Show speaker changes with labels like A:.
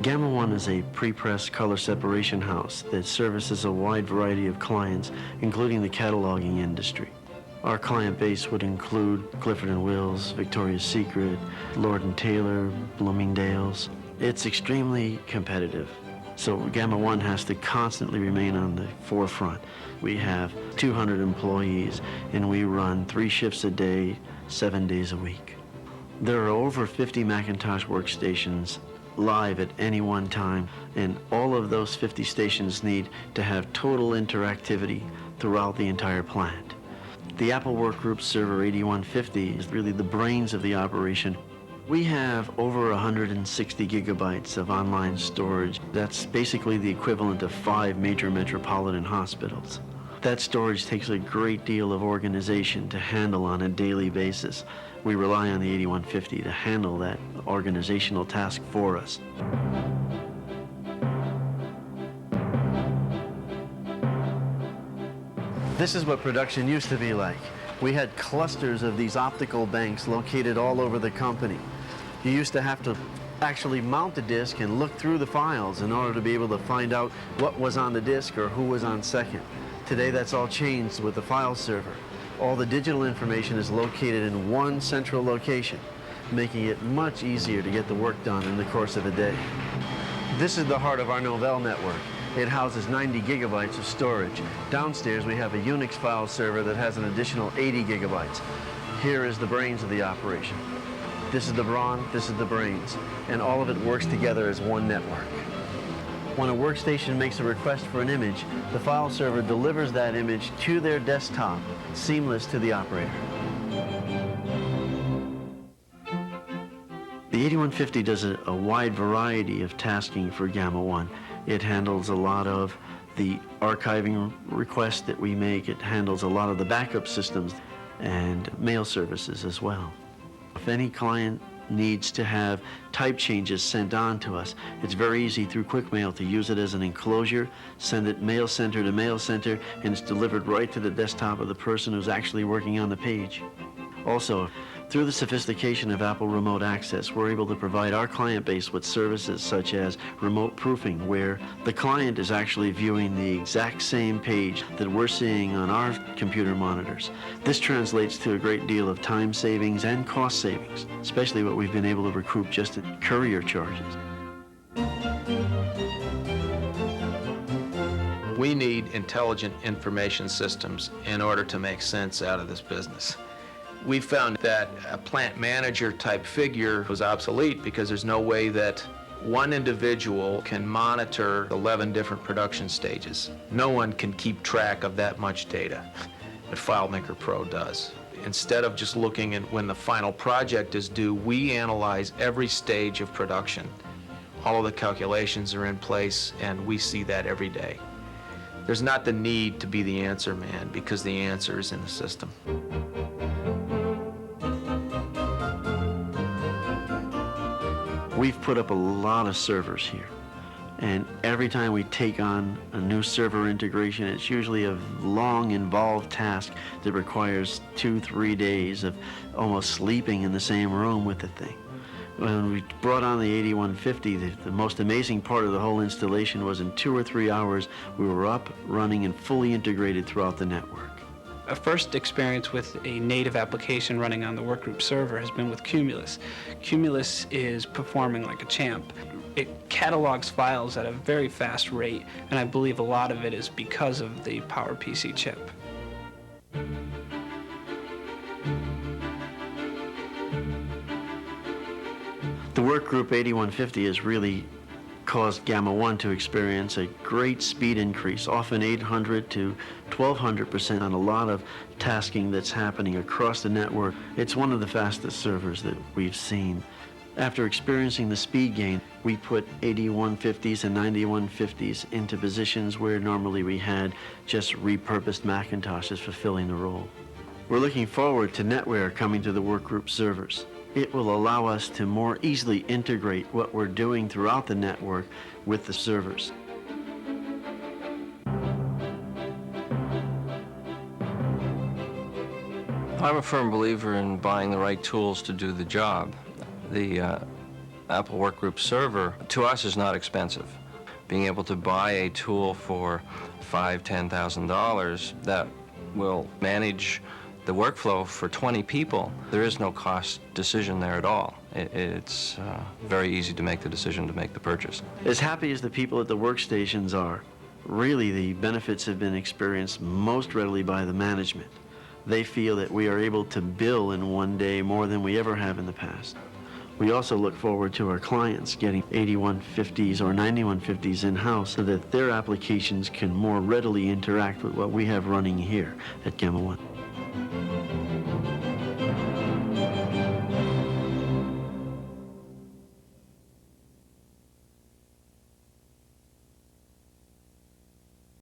A: Gamma One is a pre-pressed color separation house that services a wide variety of clients, including the cataloging industry. Our client base would include Clifford & Wills, Victoria's Secret, Lord & Taylor, Bloomingdale's. It's extremely competitive, so Gamma One has to constantly remain on the forefront. We have 200 employees, and we run 3 shifts a day, 7 days a week. There are over 50 Macintosh workstations live at any one time, and all of those 50 stations need to have total interactivity throughout the entire plant. The Apple Workgroup Server 8150 is really the brains of the operation. We have over 160 gigabytes of online storage. That's basically the equivalent of 5 major metropolitan hospitals. That storage takes a great deal of organization to handle on a daily basis. We rely on the 8150 to handle that organizational task for us. This is what production used to be like. We had clusters of these optical banks located all over the company. You used to have to actually mount the disk and look through the files in order to be able to find out what was on the disk or who was on second. Today that's all changed with the file server. All the digital information is located in one central location, making it much easier to get the work done in the course of a day. This is the heart of our Novell network. It houses 90 gigabytes of storage. Downstairs we have a Unix file server that has an additional 80 gigabytes. Here is the brains of the operation. This is the brawn, this is the brains, and all of it works together as one network. When a workstation makes a request for an image, the file server delivers that image to their desktop, seamless to the operator. The 8150 does a wide variety of tasking for Gamma One. It handles a lot of the archiving requests that we make. It handles a lot of the backup systems and mail services as well. If any client needs to have type changes sent on to us, it's very easy through QuickMail to use it as an enclosure, send it mail center to mail center, and it's delivered right to the desktop of the person who's actually working on the page. Also, through the sophistication of Apple Remote Access, we're able to provide our client base with services such as remote proofing, where the client is actually viewing the exact same page that we're seeing on our computer monitors. This translates to a great deal of time savings and cost savings, especially what we've been able to recoup just in courier charges.
B: We need intelligent information systems in order to make sense out of this business. We found that a plant manager type figure was obsolete because there's no way that one individual can monitor 11 different production stages. No one can keep track of that much data, but FileMaker Pro does. Instead of just looking at when the final project is due, we analyze every stage of production. All of the calculations are in place, and we see that every day. There's not the need to be the answer man because the answer is in the system.
A: We've put up a lot of servers here, and every time we take on a new server integration, it's usually a long, involved task that requires 2-3 days of almost sleeping in the same room with the thing. When we brought on the 8150, the most amazing part of the whole installation was in 2 or 3 hours, we were up, running, and fully integrated throughout the network.
C: A first experience with a native application running on the Workgroup server has been with Cumulus. Cumulus is performing like a champ. It catalogs files at a very fast rate, and I believe a lot of it is because of the PowerPC chip.
A: The Workgroup 8150 has really caused Gamma One to experience a great speed increase, often 800 to 1200% on a lot of tasking that's happening across the network. It's one of the fastest servers that we've seen. After experiencing the speed gain, we put 8150s and 9150s into positions where normally we had just repurposed Macintoshes fulfilling the role. We're looking forward to NetWare coming to the Workgroup servers. It will allow us to more easily integrate what we're doing throughout the network with the servers.
D: I'm a firm believer in buying the right tools to do the job. The Apple Workgroup Server, to us, is not expensive. Being able to buy a tool for $5,000, $10,000 that will manage the workflow for 20 people, there is no cost decision there at all. It's very easy to make the decision to make the purchase.
A: As happy as the people at the workstations are, really the benefits have been experienced most readily by the management. They feel that we are able to bill in one day more than we ever have in the past. We also look forward to our clients getting 8150s or 9150s in-house so that their applications can more readily interact with what we have running here at Gamma One.